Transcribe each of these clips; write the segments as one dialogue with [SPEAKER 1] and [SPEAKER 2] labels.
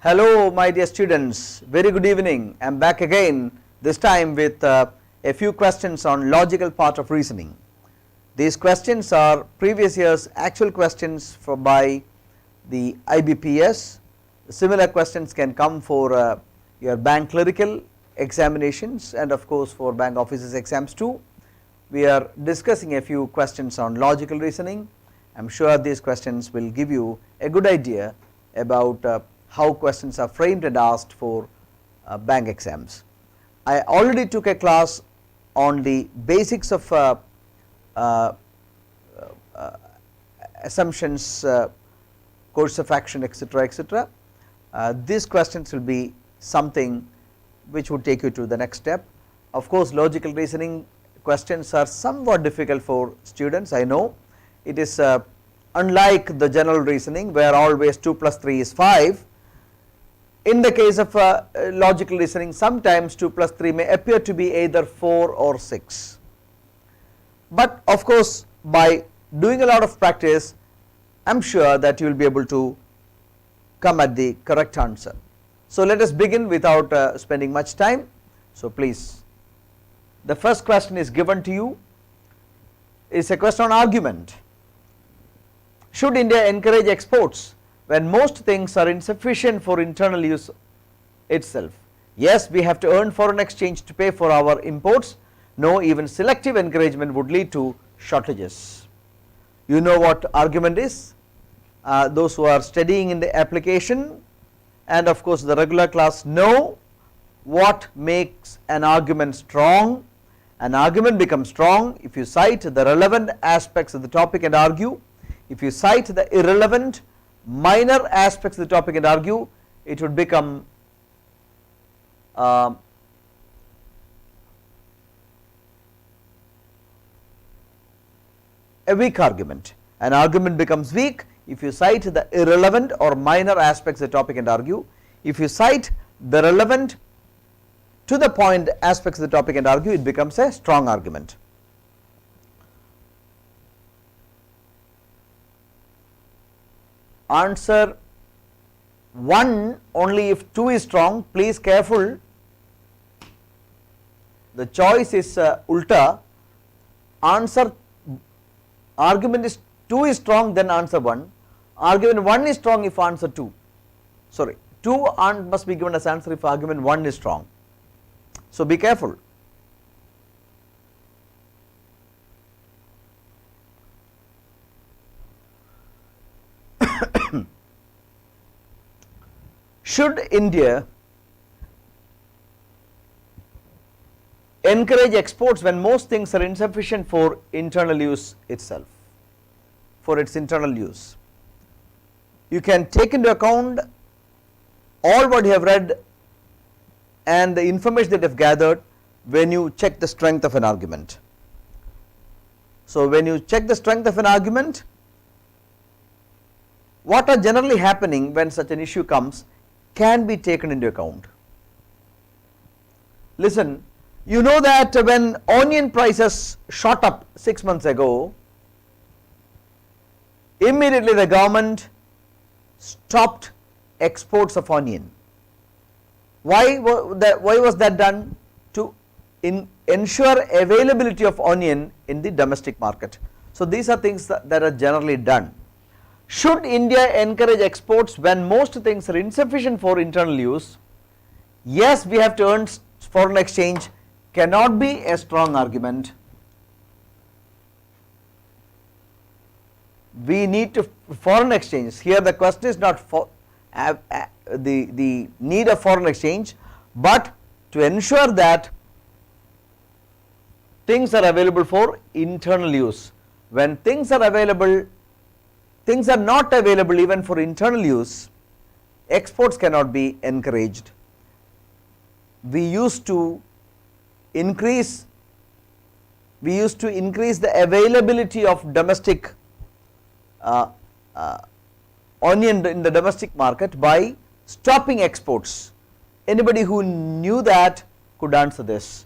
[SPEAKER 1] Hello my dear students, very good evening. I am back again, this time with a few questions on logical part of reasoning. These questions are previous year's actual questions by the IBPS. Similar questions can come for your bank clerical examinations and of course for bank officers exams too. We are discussing a few questions on logical reasoning. I am sure these questions will give you a good idea about how questions are framed and asked for bank exams. I already took a class on the basics of assumptions, course of action, etc., etc. These questions will be something which would take you to the next step. Of course, logical reasoning questions are somewhat difficult for students. I know it is unlike the general reasoning where always 2 plus 3 is 5. In the case of logical reasoning, sometimes 2 plus 3 may appear to be either 4 or 6, but of course by doing a lot of practice I am sure that you will be able to come at the correct answer. So let us begin without spending much time. So please, the first question is given to you, is a question on argument. Should India encourage exports when most things are insufficient for internal use itself? Yes, we have to earn foreign exchange to pay for our imports. No, even selective encouragement would lead to shortages. You know what argument is? Those who are studying in the application and of course the regular class know what makes an argument strong. An argument becomes strong if you cite the relevant aspects of the topic and argue. If you cite the irrelevant minor aspects of the topic and argue, it would become a weak argument. An argument becomes weak if you cite the irrelevant or minor aspects of the topic and argue. If you cite the relevant to the point aspects of the topic and argue, it becomes a strong argument. Answer 1 only if 2 is strong. Please careful, the choice is ulta. Answer argument is 2 is strong, then answer 1. Argument 1 is strong if answer 2, sorry 2 must be given as answer if argument 1 is strong. So be careful. Should India encourage exports when most things are insufficient for internal use itself, for its internal use? You can take into account all what you have read and the information that you have gathered when you check the strength of an argument. So when you check the strength of an argument, what are generally happening when such an issue comes can be taken into account. Listen, you know that when onion prices shot up 6 months ago, immediately the government stopped exports of onion. Why was that done? To ensure availability of onion in the domestic market. So these are things that are generally done. Should India encourage exports when most things are insufficient for internal use? Yes, we have to earn foreign exchange, cannot be a strong argument. We need to foreign exchange. Here the question is not for the need of foreign exchange, but to ensure that things are available for internal use. When things are available, things are not available even for internal use, exports cannot be encouraged. We used to increase the availability of domestic onion in the domestic market by stopping exports. Anybody who knew that could answer this.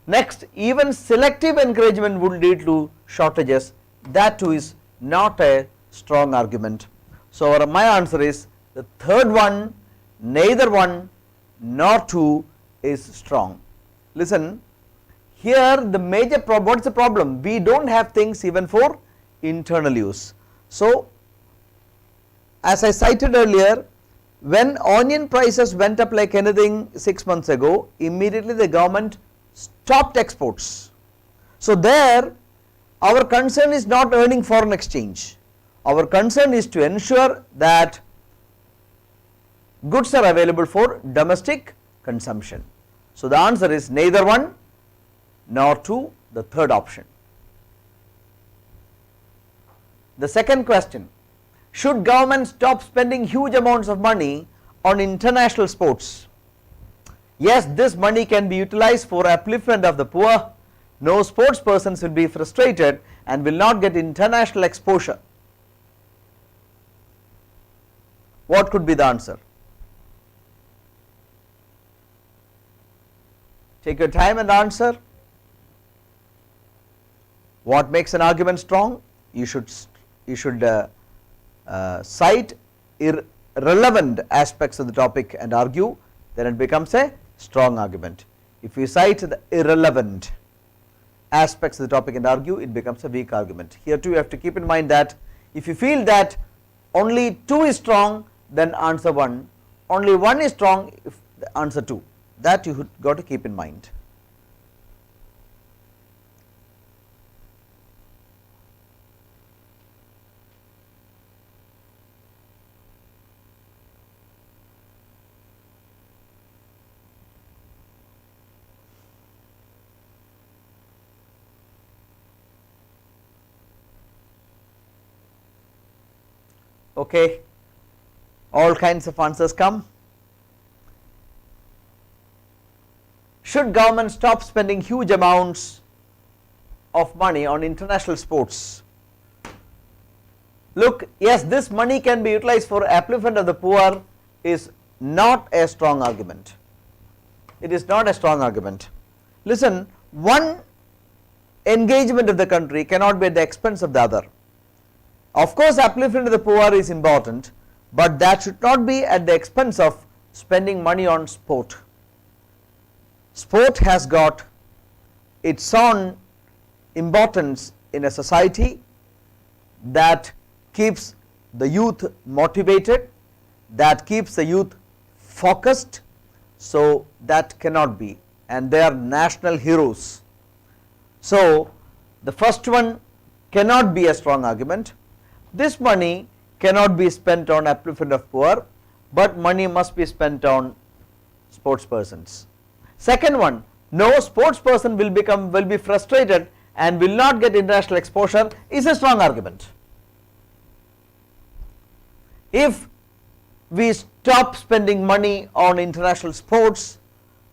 [SPEAKER 1] Next, even selective encouragement would lead to shortages. That too is not a strong argument. So my answer is the third one, neither 1 nor 2 is strong. Listen, here the major problem, what is the problem? We do not have things even for internal use. So, as I cited earlier, when onion prices went up like anything 6 months ago, immediately the government stopped exports. So, there our concern is not earning foreign exchange, our concern is to ensure that goods are available for domestic consumption. So, the answer is neither 1 nor 2, the third option. The second question, should government stop spending huge amounts of money on international sports? Yes, this money can be utilized for upliftment of the poor. No sports persons will be frustrated and will not get international exposure. What could be the answer? Take your time and answer. What makes an argument strong? You should cite irrelevant aspects of the topic and argue, then it becomes a strong argument. If you cite the irrelevant aspects of the topic and argue, it becomes a weak argument. Here too you have to keep in mind that if you feel that only 2 is strong, then answer 1, only 1 is strong, if the answer 2, that you got to keep in mind. Okay, all kinds of answers come. Should government stop spending huge amounts of money on international sports? Look, yes, this money can be utilized for upliftment of the poor is not a strong argument. It is not a strong argument. Listen, one engagement of the country cannot be at the expense of the other. Of course, upliftment of the poor is important, but that should not be at the expense of spending money on sport. Sport has got its own importance in a society that keeps the youth motivated, that keeps the youth focused, so that cannot be, and they are national heroes. So, the first one cannot be a strong argument. This money cannot be spent on upliftment of poor, but money must be spent on sports persons. Second one, no sports person will be frustrated and will not get international exposure is a strong argument. If we stop spending money on international sports,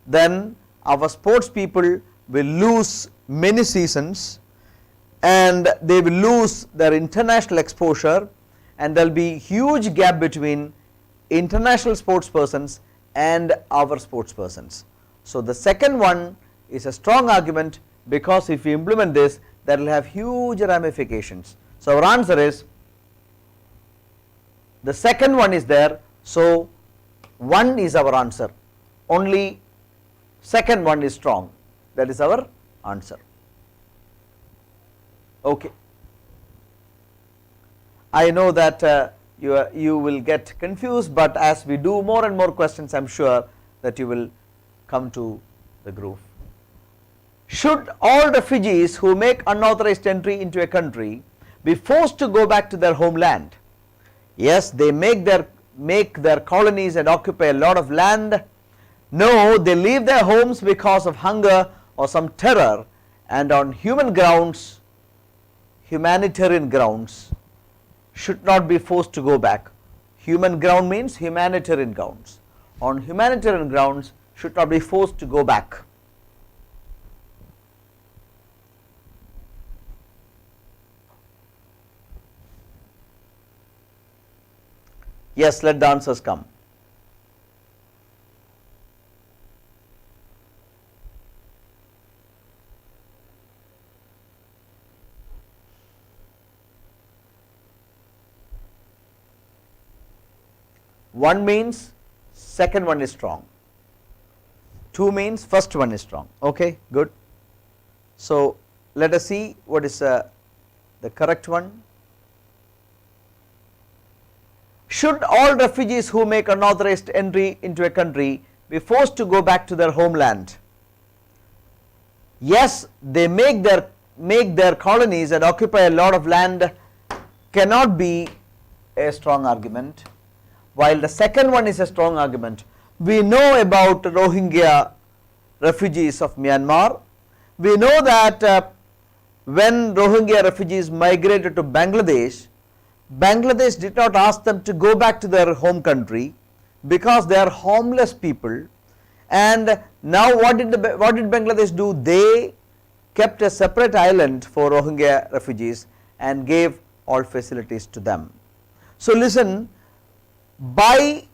[SPEAKER 1] then our sports people will lose many seasons and they will lose their international exposure, and there will be huge gap between international sports persons and our sports persons. So, the second one is a strong argument, because if we implement this, that will have huge ramifications. So, our answer is the second one is there. So, 1 is our answer, only second one is strong, that is our answer. Okay. I know that you will get confused, but as we do more and more questions, I am sure that you will come to the groove. Should all refugees who make unauthorized entry into a country be forced to go back to their homeland? Yes, they make their colonies and occupy a lot of land. No, they leave their homes because of hunger or some terror, and on humanitarian grounds, should not be forced to go back. Human ground means humanitarian grounds. On humanitarian grounds, should not be forced to go back. Yes, let the answers come. One means second one is strong. 2 means first one is strong. Okay, good. So let us see what is the correct one. Should all refugees who make unauthorized entry into a country be forced to go back to their homeland? Yes, they make their colonies and occupy a lot of land cannot be a strong argument, while the second one is a strong argument. We know about Rohingya refugees of Myanmar. We know that when Rohingya refugees migrated to Bangladesh, Bangladesh did not ask them to go back to their home country because they are homeless people. And now what did Bangladesh do? They kept a separate island for Rohingya refugees and gave all facilities to them. So listen, by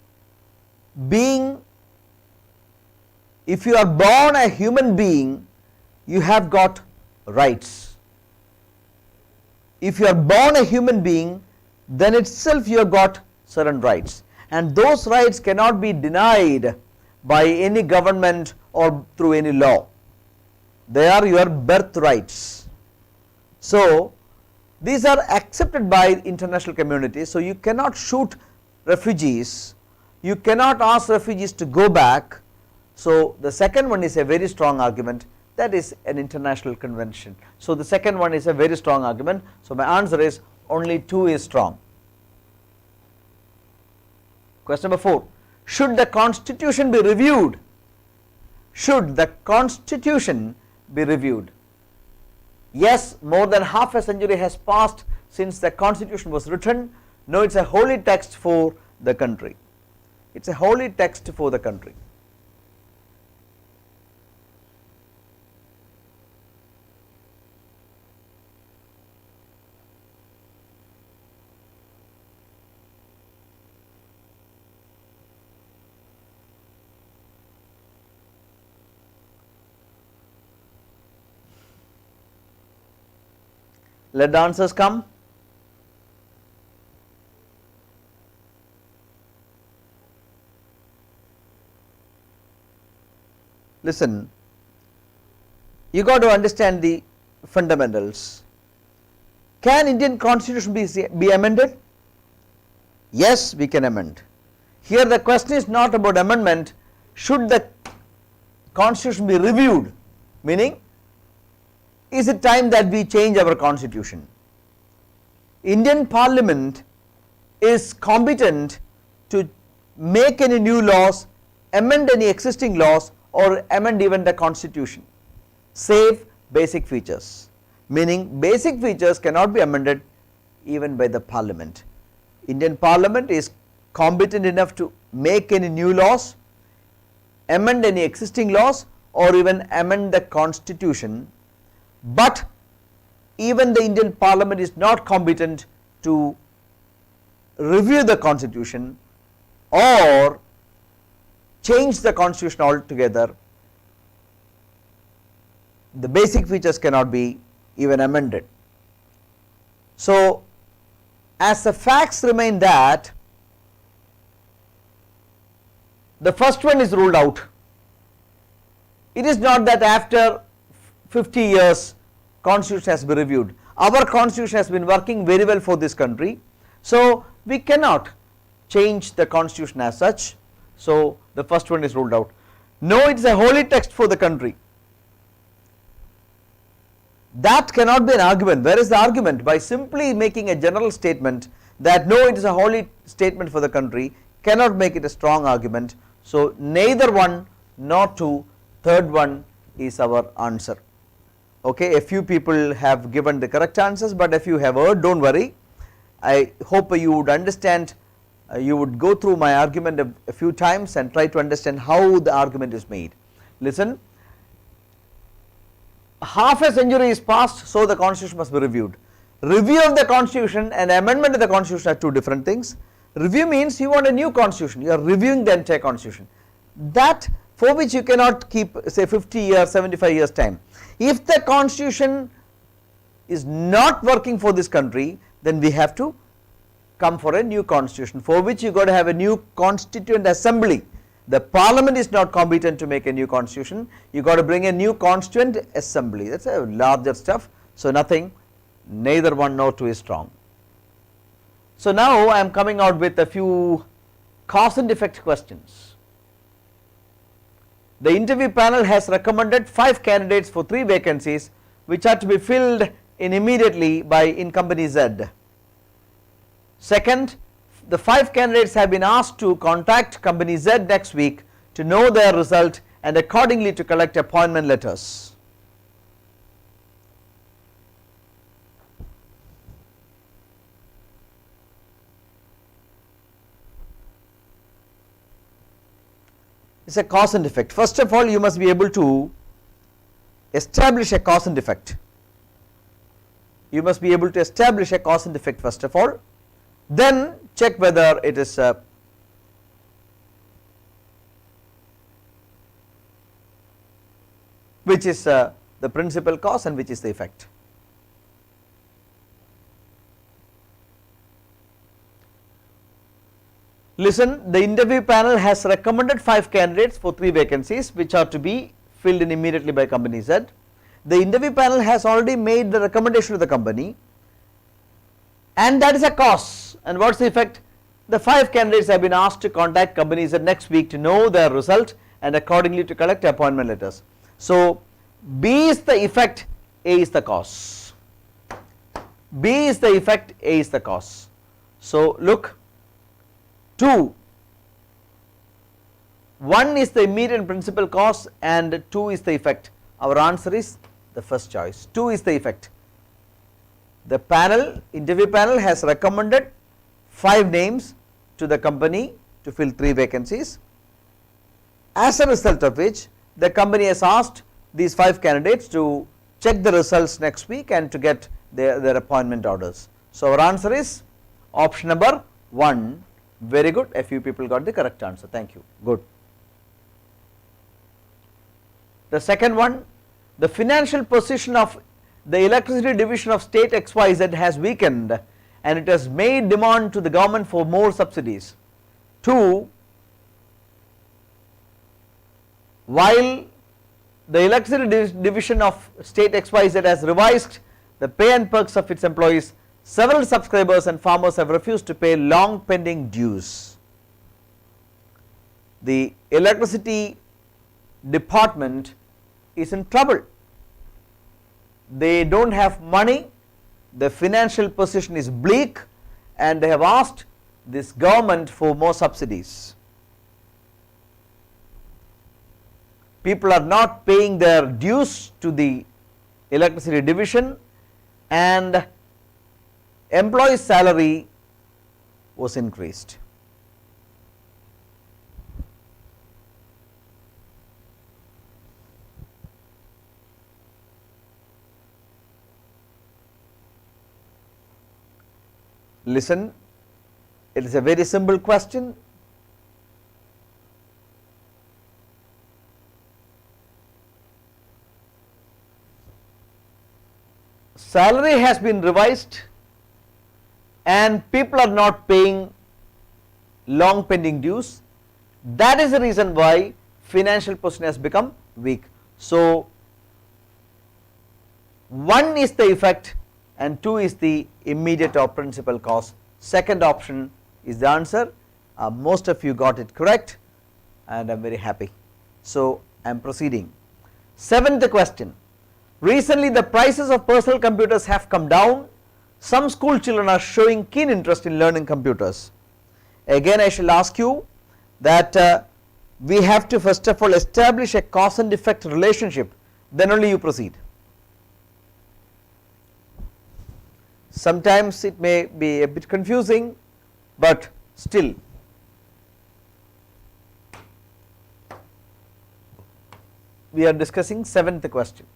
[SPEAKER 1] being, if you are born a human being, you have got rights. If you are born a human being, then itself you have got certain rights, and those rights cannot be denied by any government or through any law. They are your birth rights. So these are accepted by international community. So you cannot shoot refugees, you cannot ask refugees to go back. So the second one is a very strong argument. That is an international convention. So the second one is a very strong argument. So my answer is only 2 is strong. Question number 4. Should the constitution be reviewed? Should the constitution be reviewed? Yes, more than half a century has passed since the constitution was written. No, it's a holy text for the country. It's a holy text for the country. Let the answers come. Listen, you got to understand the fundamentals. Can Indian constitution be amended? Yes, we can amend. Here the question is not about amendment. Should the constitution be reviewed? Meaning, is it time that we change our constitution? Indian Parliament is competent to make any new laws, amend any existing laws, or amend even the constitution, save basic features. Meaning basic features cannot be amended even by the Parliament. Indian Parliament is competent enough to make any new laws, amend any existing laws, or even amend the constitution. But even the Indian Parliament is not competent to review the constitution or change the constitution altogether. The basic features cannot be even amended. So as the facts remain that the first one is ruled out. It is not that after 50 years constitution has been reviewed. Our constitution has been working very well for this country, so we cannot change the constitution as such. So the first one is ruled out. No, it is a holy text for the country. That cannot be an argument. Where is the argument? By simply making a general statement that no, it is a holy statement for the country, cannot make it a strong argument. So neither 1 nor 2, third one is our answer. Okay, a few people have given the correct answers, but if you have heard, don't worry. I hope you would understand, you would go through my argument a few times and try to understand how the argument is made. Listen, half a century is passed, so the constitution must be reviewed. Review of the constitution and amendment of the constitution are 2 different things. Review means you want a new constitution, you are reviewing the entire constitution. That for which you cannot keep say 50 years, 75 years time. If the constitution is not working for this country, then we have to come for a new constitution, for which you got to have a new constituent assembly, The parliament is not competent to make a new constitution. You got to bring a new constituent assembly. That's a larger stuff. So nothing, neither one nor two is strong. So now I am coming out with a few cause and effect questions. The interview panel has recommended 5 candidates for 3 vacancies which are to be filled immediately in company Z. Second, the 5 candidates have been asked to contact company Z next week to know their result and accordingly to collect appointment letters. It's a cause and effect. First of all, you must be able to establish a cause and effect. You must be able to establish a cause and effect first of all. Then check whether it is which is the principal cause and which is the effect. Listen, the interview panel has recommended 5 candidates for 3 vacancies which are to be filled in immediately by company Z. The interview panel has already made the recommendation to the company, and that is a cause. And what is the effect? The 5 candidates have been asked to contact company Z next week to know their result and accordingly to collect appointment letters. So B is the effect, A is the cause. B is the effect, A is the cause. So look, 2, 1 is the immediate and principal cause and 2 is the effect. Our answer is the first choice. 2 is the effect. The panel, interview panel has recommended 5 names to the company to fill 3 vacancies, as a result of which the company has asked these 5 candidates to check the results next week and to get their appointment orders. So our answer is option number 1. Very good, a few people got the correct answer, thank you, good. The second one, the financial position of the electricity division of state XYZ has weakened and it has made demand to the government for more subsidies. 2, while the electricity division of state XYZ has revised the pay and perks of its employees, several subscribers and farmers have refused to pay long pending dues. The electricity department is in trouble. They don't have money, the financial position is bleak, and they have asked this government for more subsidies. People are not paying their dues to the electricity division and employees' salary was increased. Listen, it is a very simple question. Salary has been revised and people are not paying long pending dues. That is the reason why financial position has become weak. So 1 is the effect and 2 is the immediate or principal cause. Second option is the answer. Most of you got it correct and I am very happy. So I am proceeding. 7th question. Recently the prices of personal computers have come down. Some school children are showing keen interest in learning computers. Again I shall ask you that we have to first of all establish a cause and effect relationship, then only you proceed. Sometimes it may be a bit confusing, but still we are discussing 7th question.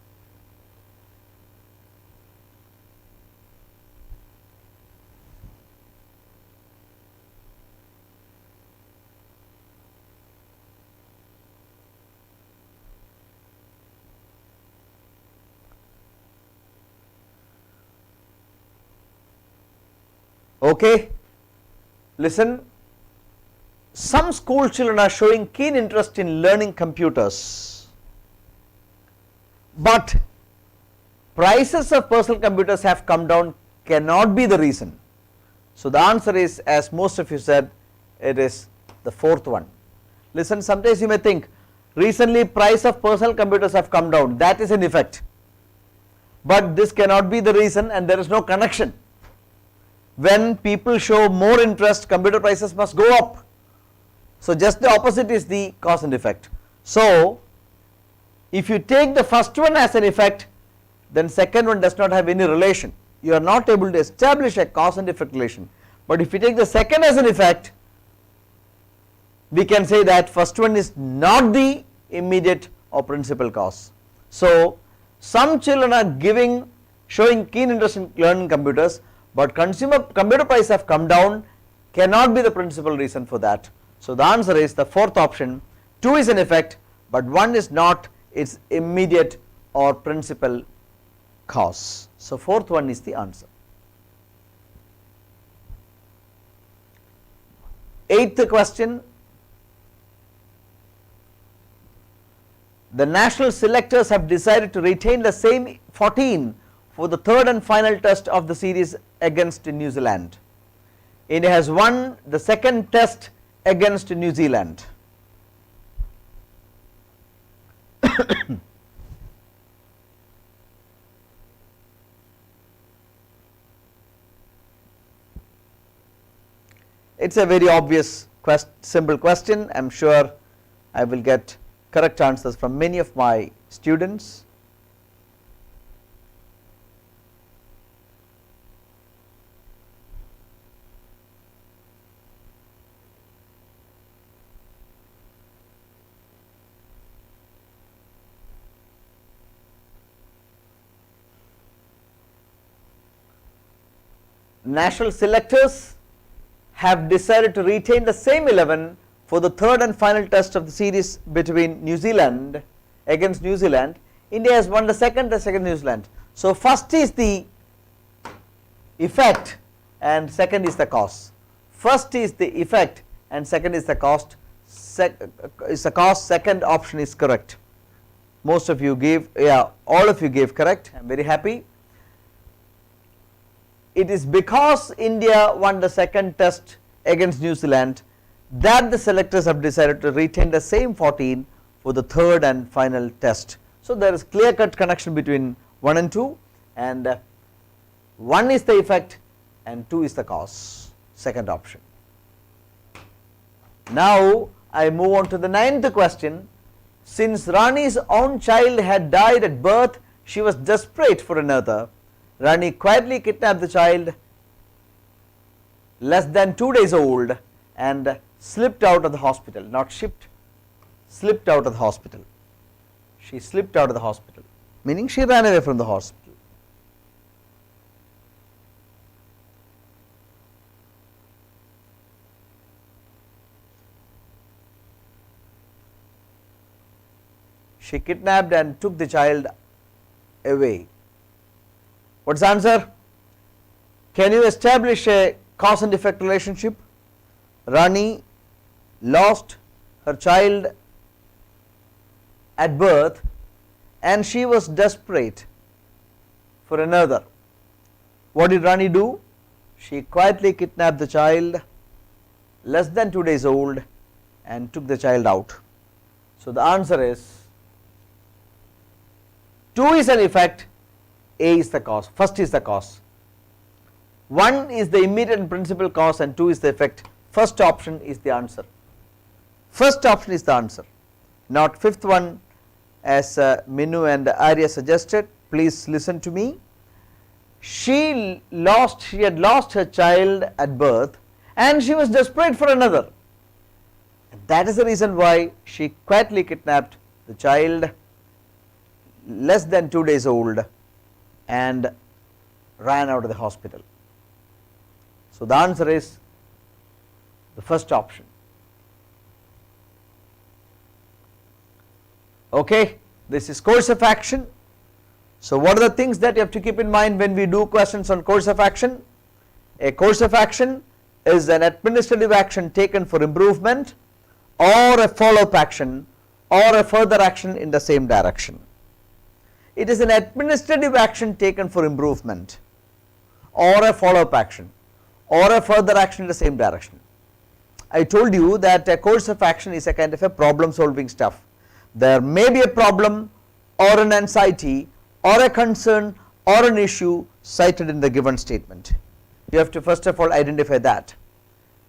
[SPEAKER 1] Okay, listen, some school children are showing keen interest in learning computers, but prices of personal computers have come down cannot be the reason. So the answer is, as most of you said, it is the fourth one. Listen, sometimes you may think recently price of personal computers have come down, that is an effect, but this cannot be the reason and there is no connection. When people show more interest, computer prices must go up. So just the opposite is the cause and effect. So if you take the first one as an effect, then second one does not have any relation. You are not able to establish a cause and effect relation. But if you take the second as an effect, we can say that first one is not the immediate or principal cause. So some children are showing keen interest in learning computers, but computer prices have come down cannot be the principal reason for that. So the answer is the fourth option. 2 is an effect, but 1 is not its immediate or principal cause. So fourth one is the answer. Eighth question. The national selectors have decided to retain the same 14 for the third and final test of the series against New Zealand. India has won the second test against New Zealand. It's a very obvious simple question. I am sure I will get correct answers from many of my students. National selectors have decided to retain the same 11 for the third and final test of the series between New Zealand against New Zealand. India has won the second test against New Zealand. So first is the effect and second is the cause. First is the effect and second is the cause. Second option is correct. Most of you gave, all of you gave correct. I am very happy. It is because India won the second test against New Zealand that the selectors have decided to retain the same 14 for the third and final test. So there is clear cut connection between 1 and 2, and 1 is the effect and 2 is the cause, second option. Now I move on to the 9th question. Since Rani's own child had died at birth, she was desperate for another. Rani quietly kidnapped the child less than 2 days old and slipped out of the hospital, not shipped, slipped out of the hospital. She slipped out of the hospital, meaning she ran away from the hospital. She kidnapped and took the child away. What's the answer? Can you establish a cause and effect relationship? Rani lost her child at birth and she was desperate for another. What did Rani do? She quietly kidnapped the child less than 2 days old and took the child out. So the answer is 2 is an effect, A is the cause, first is the cause. 1 is the immediate and principal cause and 2 is the effect. First option is the answer. First option is the answer, not fifth one as Minu and Arya suggested. Please listen to me. She had lost her child at birth and she was desperate for another. That is the reason why she quietly kidnapped the child less than 2 days old and ran out of the hospital. So the answer is the first option. Okay, this is course of action. So what are the things that you have to keep in mind when we do questions on course of action? A course of action is an administrative action taken for improvement or a follow-up action or a further action in the same direction. It is an administrative action taken for improvement or a follow-up action or a further action in the same direction. I told you that a course of action is a kind of a problem solving stuff. There may be a problem or an anxiety or a concern or an issue cited in the given statement. You have to first of all identify that.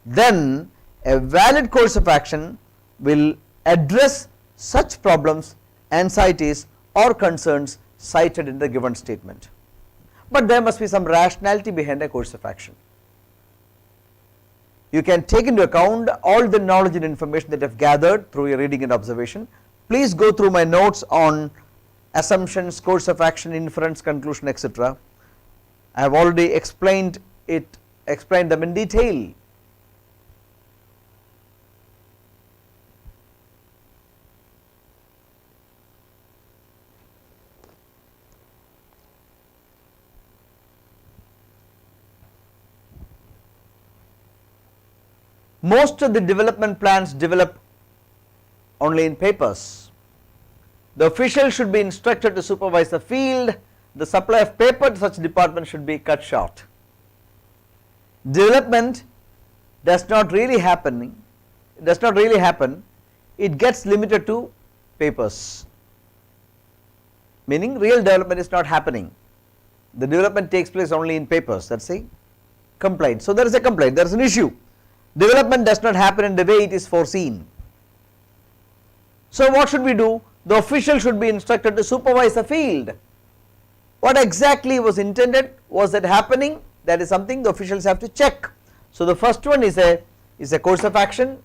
[SPEAKER 1] Then a valid course of action will address such problems, anxieties or concerns cited in the given statement. But there must be some rationality behind a course of action. You can take into account all the knowledge and information that you have gathered through your reading and observation. Please go through my notes on assumptions, course of action, inference, conclusion, etc. I have already explained them in detail. Most of the development plans develop only in papers. The official should be instructed to supervise the field. The supply of paper to such department should be cut short. Development does not really happen. It gets limited to papers, meaning real development is not happening. The development takes place only in papers. That's a complaint. So there is a complaint, there is an issue. Development does not happen in the way it is foreseen. So what should we do? The official should be instructed to supervise the field. What exactly was intended? Was that happening? That is something the officials have to check. So the first one is a course of action.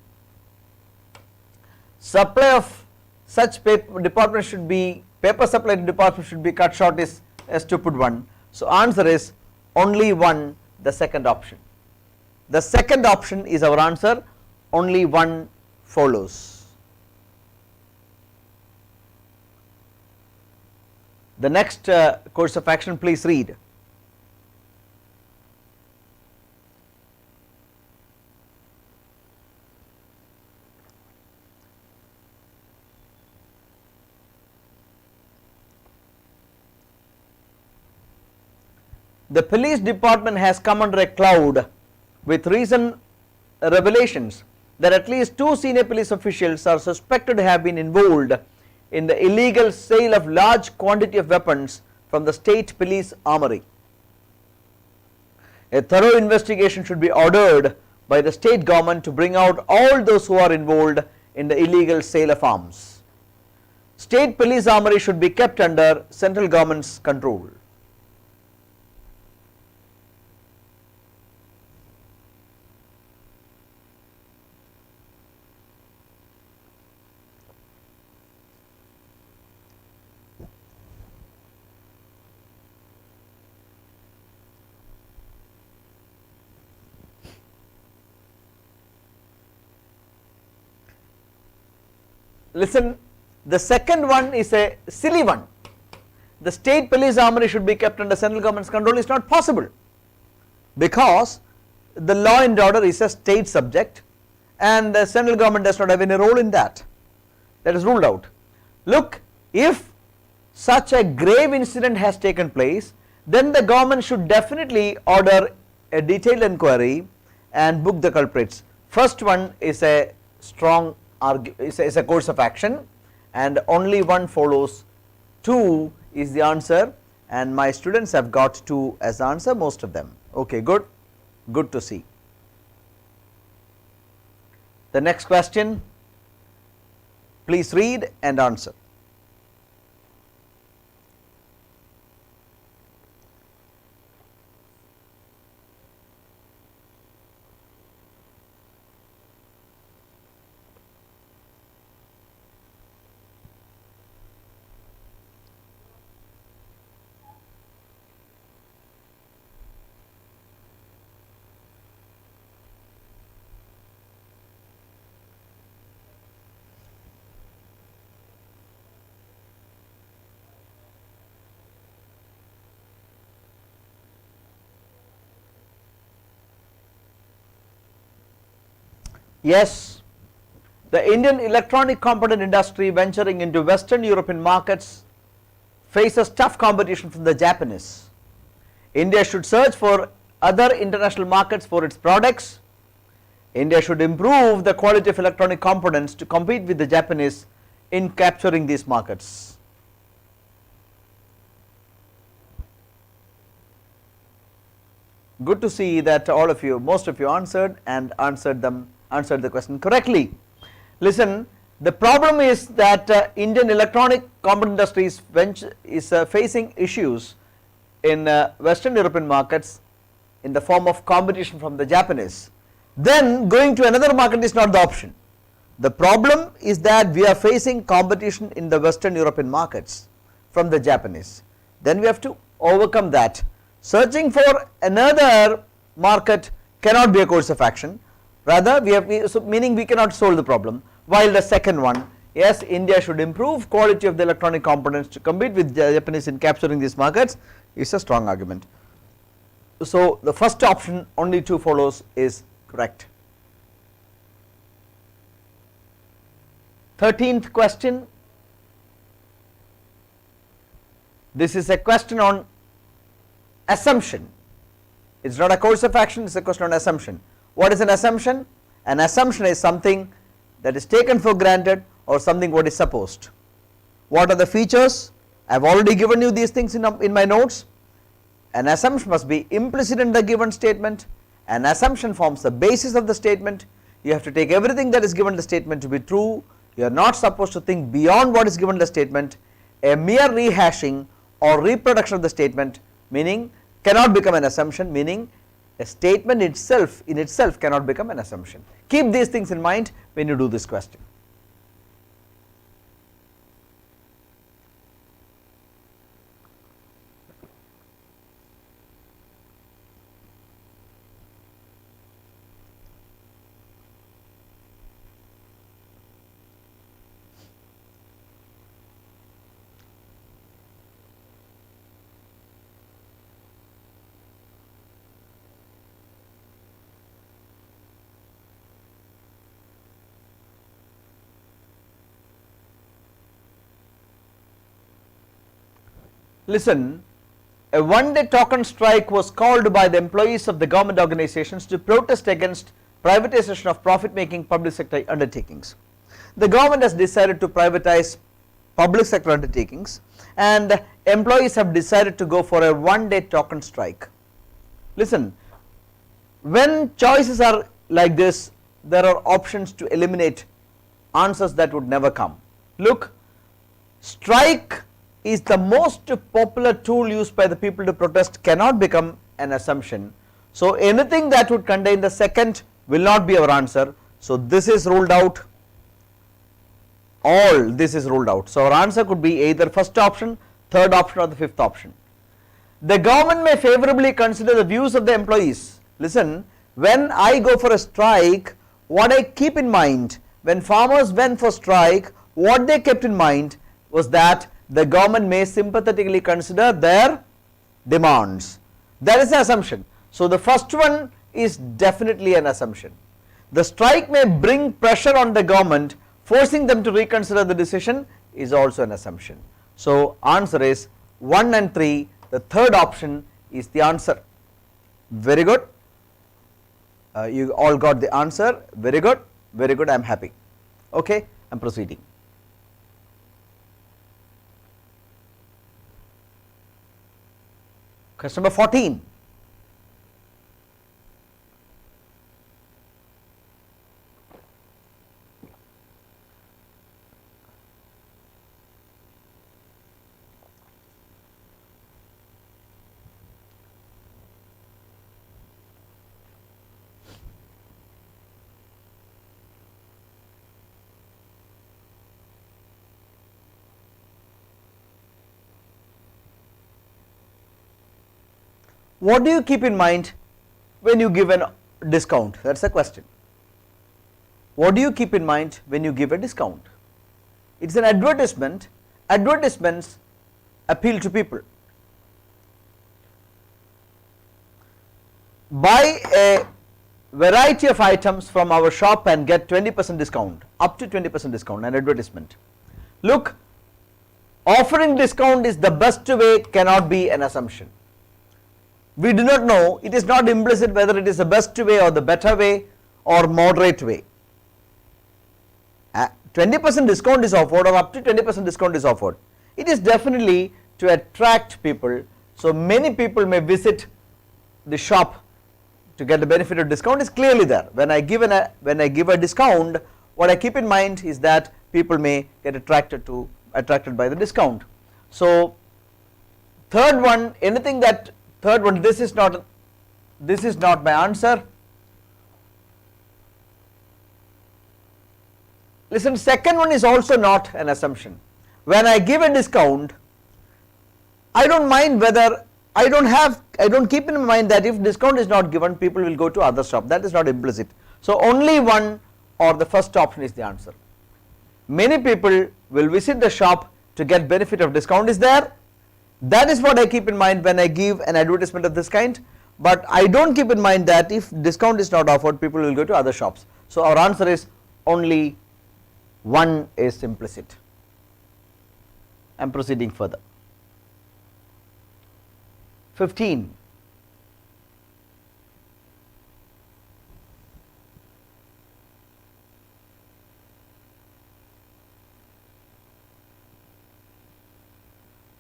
[SPEAKER 1] Supply of such paper supply to department should be cut short is a stupid one. So answer is only one, the second option. The second option is our answer, only one follows. The next course of action, please read. The police department has come under a cloud with recent revelations that at least 2 senior police officials are suspected to have been involved in the illegal sale of large quantity of weapons from the state police armory. A thorough investigation should be ordered by the state government to bring out all those who are involved in the illegal sale of arms. State police armory should be kept under central government's control. Listen, the second one is a silly one. The state police armory should be kept under central government's control is not possible, because the law and order is a state subject and the central government does not have any role in that. That is ruled out. Look, if such a grave incident has taken place, then the government should definitely order a detailed inquiry and book the culprits. First one is a strong is a course of action and only one follows. 2 is the answer, and my students have got 2 as the answer, most of them. Okay, good to see. The next question, please read and answer. Yes, the Indian electronic component industry venturing into Western European markets faces tough competition from the Japanese. India should search for other international markets for its products. India should improve the quality of electronic components to compete with the Japanese in capturing these markets. Good to see that all of you, most of you answered and answered the question correctly. Listen, the problem is that Indian electronic component industry is facing issues in Western European markets in the form of competition from the Japanese. Then going to another market is not the option. The problem is that we are facing competition in the Western European markets from the Japanese. Then we have to overcome that. Searching for another market cannot be a course of action, rather meaning we cannot solve the problem. While the second one, yes, India should improve quality of the electronic components to compete with the Japanese in capturing these markets, is a strong argument. So the first option, only two follows, is correct. 13th question. This is a question on assumption. It is not a course of action, it is a question on assumption. What is an assumption? An assumption is something that is taken for granted or something what is supposed. What are the features? I have already given you these things in my notes. An assumption must be implicit in the given statement. An assumption forms the basis of the statement. You have to take everything that is given in the statement to be true. You are not supposed to think beyond what is given in the statement. A mere rehashing or reproduction of the statement, meaning, cannot become an assumption, meaning a statement in itself cannot become an assumption. Keep these things in mind when you do this question. Listen, a one-day token strike was called by the employees of the government organizations to protest against privatization of profit-making public sector undertakings. The government has decided to privatize public sector undertakings and employees have decided to go for a one-day token strike. Listen, when choices are like this, there are options to eliminate answers that would never come. Look, strike is the most popular tool used by the people to protest, cannot become an assumption. So anything that would contain the second will not be our answer. So this is ruled out, all this is ruled out. So our answer could be either first option, third option or the fifth option. The government may favorably consider the views of the employees. Listen, when I go for a strike, what I keep in mind, when farmers went for strike, what they kept in mind was that the government may sympathetically consider their demands. That is the assumption. So the first one is definitely an assumption. The strike may bring pressure on the government, forcing them to reconsider the decision, is also an assumption. So answer is 1 and 3, the third option is the answer. Very good. You all got the answer. Very good, I am happy. Okay, I am proceeding. Question number 14. What do you keep in mind when you give a discount? That is the question. What do you keep in mind when you give a discount? It is an advertisement. Advertisements appeal to people. Buy a variety of items from our shop and get 20% discount, up to 20% discount, an advertisement. Look, offering discount is the best way cannot be an assumption. We do not know, it is not implicit whether it is the best way or the better way or moderate way. 20% discount is offered or up to 20% discount is offered. It is definitely to attract people, so many people may visit the shop to get the benefit of discount is clearly there. When I give a discount, what I keep in mind is that people may get attracted by the discount. So third one, this is not my answer. Listen, second one is also not an assumption. When I give a discount, I don't mind whether I don't keep in mind that if discount is not given, people will go to other shop. That is not implicit. So only one or the first option is the answer. Many people will visit the shop to get benefit of discount is there. That is what I keep in mind when I give an advertisement of this kind, but I don't keep in mind that if discount is not offered, people will go to other shops. So our answer is only one is implicit. I am proceeding further. 15.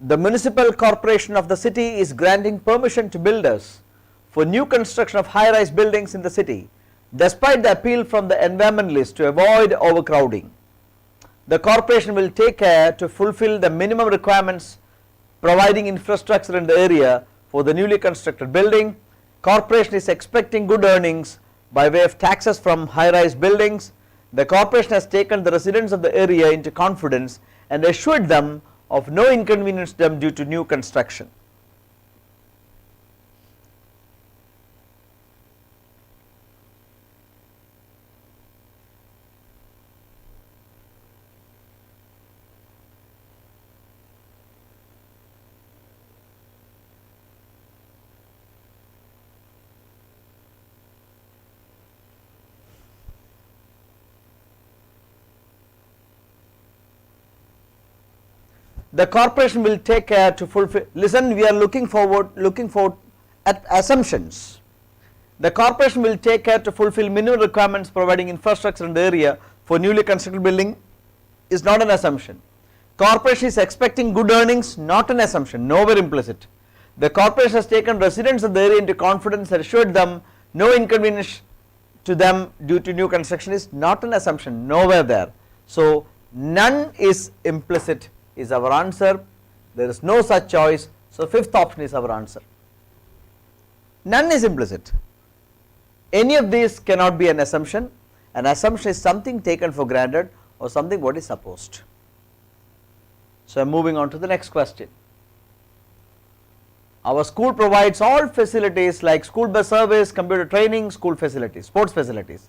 [SPEAKER 1] The municipal corporation of the city is granting permission to builders for new construction of high-rise buildings in the city, despite the appeal from the environmentalists to avoid overcrowding. The corporation will take care to fulfill the minimum requirements, providing infrastructure in the area for the newly constructed building. Corporation is expecting good earnings by way of taxes from high-rise buildings. The corporation has taken the residents of the area into confidence and assured them of no inconvenience to them due to new construction. The corporation will take care to fulfill. Listen, we are looking forward at assumptions. The corporation will take care to fulfill minimum requirements, providing infrastructure in the area for newly constructed building is not an assumption. Corporation is expecting good earnings, not an assumption, nowhere implicit. The corporation has taken residents of the area into confidence and assured them no inconvenience to them due to new construction is not an assumption, nowhere there. So none is implicit is our answer. There is no such choice. So fifth option is our answer. None is implicit. Any of these cannot be an assumption. An assumption is something taken for granted or something what is supposed. So I am moving on to the next question. Our school provides all facilities like school bus service, computer training, school facilities, sports facilities.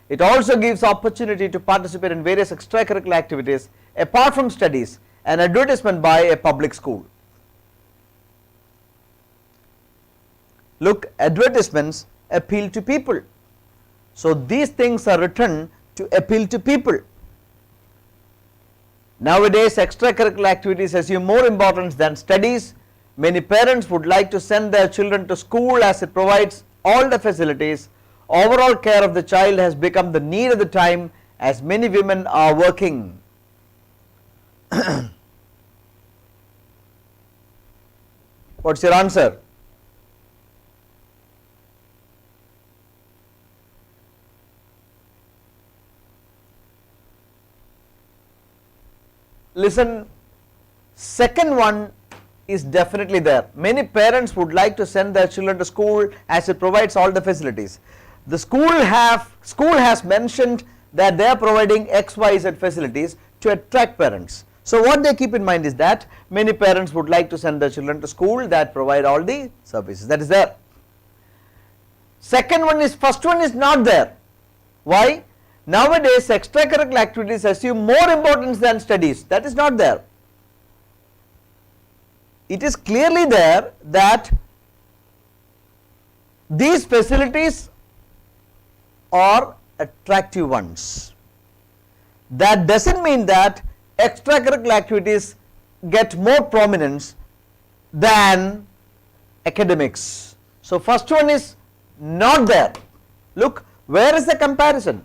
[SPEAKER 1] It also gives opportunity to participate in various extracurricular activities apart from studies. An advertisement by a public school. Look, advertisements appeal to people. So these things are written to appeal to people. Nowadays, extracurricular activities assume more importance than studies. Many parents would like to send their children to school as it provides all the facilities. Overall care of the child has become the need of the time as many women are working. What's your answer? Listen, second one is definitely there. Many parents would like to send their children to school as it provides all the facilities. The school has mentioned that they are providing XYZ facilities to attract parents. So what they keep in mind is that many parents would like to send their children to school that provide all the services. That is there. First one is not there. Why? Nowadays extracurricular activities assume more importance than studies. That is not there. It is clearly there that these facilities or attractive ones. That doesn't mean that extracurricular activities get more prominence than academics. So, first one is not there. Look, where is the comparison?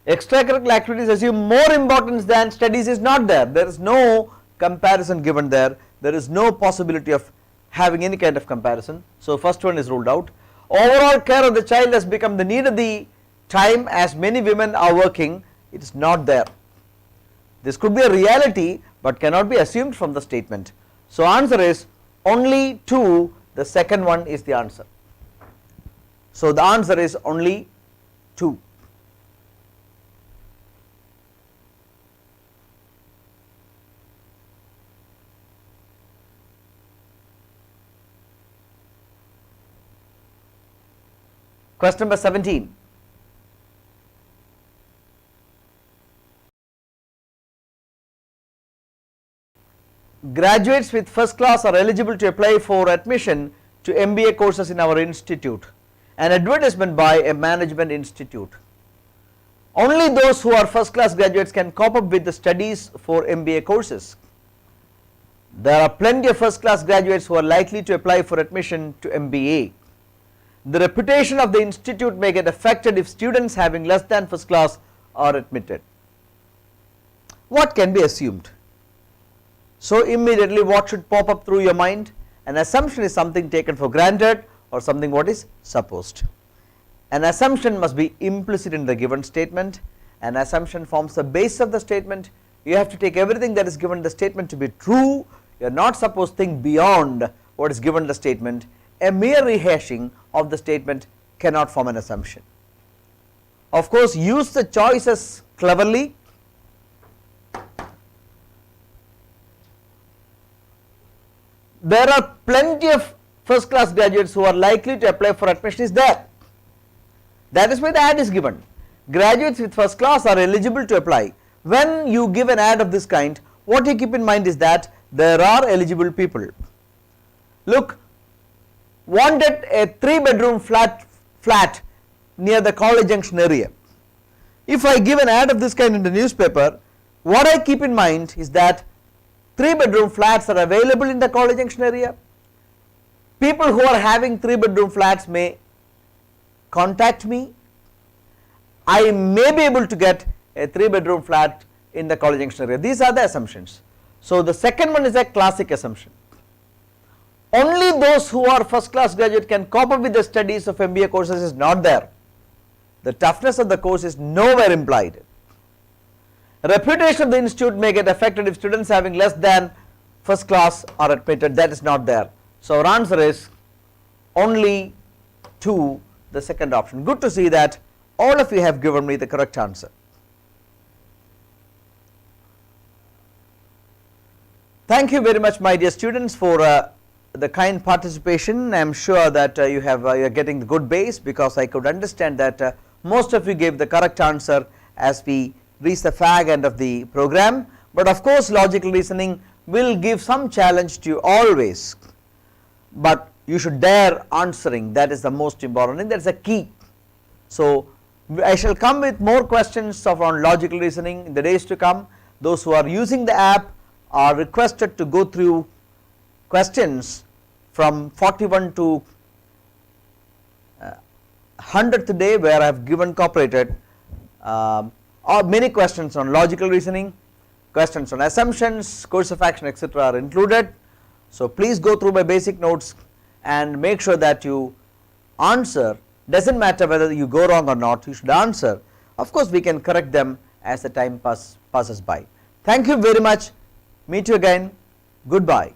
[SPEAKER 1] Extracurricular activities assume more importance than studies is not there. There is no comparison given there. There is no possibility of having any kind of comparison. So, first one is ruled out. Overall care of the child has become the need of the time as many women are working. It is not there. This could be a reality but cannot be assumed from the statement. So, answer is only 2, the second one is the answer. So, the answer is only 2. Question number 17. Graduates with first class are eligible to apply for admission to MBA courses in our institute. An advertisement by a management institute. Only those who are first class graduates can cope up with the studies for MBA courses. There are plenty of first class graduates who are likely to apply for admission to MBA. The reputation of the institute may get affected if students having less than first class are admitted. What can be assumed? So, immediately what should pop up through your mind? An assumption is something taken for granted or something what is supposed. An assumption must be implicit in the given statement. An assumption forms the base of the statement. You have to take everything that is given in the statement to be true. You are not supposed to think beyond what is given in the statement. A mere rehashing of the statement cannot form an assumption. Of course, use the choices cleverly. There are plenty of first class graduates who are likely to apply for admission is there. That is why the ad is given. Graduates with first class are eligible to apply. When you give an ad of this kind, what you keep in mind is that there are eligible people. Look, wanted a 3-bedroom flat near the College Junction area. If I give an ad of this kind in the newspaper, what I keep in mind is that 3-bedroom flats are available in the College Junction area. People who are having 3-bedroom flats may contact me. I may be able to get a 3-bedroom flat in the College Junction area. These are the assumptions. So, the second one is a classic assumption. Only those who are first class graduate can cope up with the studies of MBA courses is not there. The toughness of the course is nowhere implied. Reputation of the institute may get affected if students having less than first class are admitted. That is not there. So, our answer is only 2, the second option. Good to see that all of you have given me the correct answer. Thank you very much, my dear students, for the kind participation. I am sure that you are getting the good base, because I could understand that most of you gave the correct answer as we reach the fag end of the program. But of course, logical reasoning will give some challenge to you always, but you should dare answering. That is the most important thing. That is a key. So, I shall come with more questions on logical reasoning in the days to come. Those who are using the app are requested to go through questions from 41 to 100th day, where I have given incorporated many questions on logical reasoning, questions on assumptions, course of action, etc. are included. So, please go through my basic notes and make sure that you answer. Does not matter whether you go wrong or not, you should answer. Of course, we can correct them as the time passes by. Thank you very much. Meet you again. Goodbye.